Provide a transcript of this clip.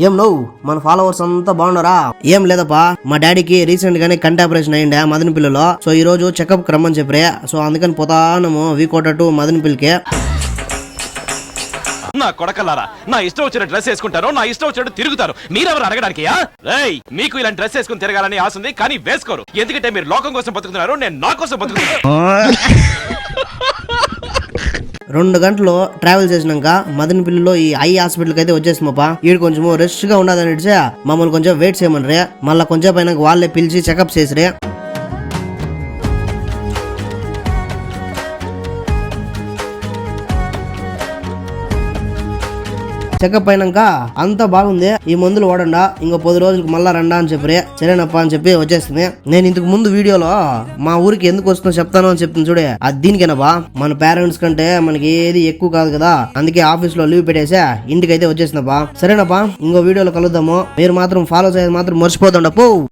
ఏం నువ్వు మన ఫాలోవర్స్ అంతా బాగున్నారా? ఏం లేదప్పా, మా డాడీకి రీసెంట్ గానే కంటి ఆపరేషన్ అయ్యిండే మదనపిల్లలో. సో ఈ రోజు చెకప్ రమ్మని చెప్పారే. సో అందుకని పోతానము వీకోట టు మదనపిల్లికి. నా కొడకలారా, నా ఇష్టం వచ్చిన డ్రెస్ వేసుకుంటారు, నా ఇష్టం వచ్చినట్టు తిరుగుతారు. మీరెవరు అడగడానికి? మీకు ఇలాంటి డ్రెస్ వేసుకుని తిరగాలని ఆశ ఉంది, కానీ వేసుకోరు. ఎందుకంటే మీరు లోకం కోసం బతుకుతున్నారు, నేను నా కోసం బతుకుతున్నాను. 2 గంటలు ట్రావెల్ చేసినాక మదనపిల్లిలో ఈ ఐ హాస్పిటల్కి అయితే వచ్చేసామప్పా. ఈడు కొంచెం రష్ గా ఉండదని మమ్మల్ని కొంచెం వెయిట్ చేయమని మళ్ళీ కొంచెం పైన వాళ్ళే పిలిచి చెకప్ చేసిరే. చెకప్ అయినాక అంతా బాగుంది, ఈ మందులు వాడండా, ఇంకో 10 రోజులకు మళ్ళా రండా అని చెప్పి సరేనప్ప అని చెప్పి వచ్చేస్తుంది. నేను ఇంతకు ముందు వీడియోలో మా ఊరికి ఎందుకు వస్తుందో చెప్తాను అని చెప్తుంది చూడే, అది దీనికేనప్పా. మన పేరెంట్స్ కంటే మనకి ఏది ఎక్కువ కాదు కదా, అందుకే ఆఫీస్ లో లీవ్ పెట్టేసా ఇంటికి అయితే వచ్చేసిందప్పా. సరేనప్పా, ఇంకో వీడియోలో కలుద్దాము. మీరు మాత్రం ఫాలో చేయాలి మాత్రం మర్చిపోతుండ పో.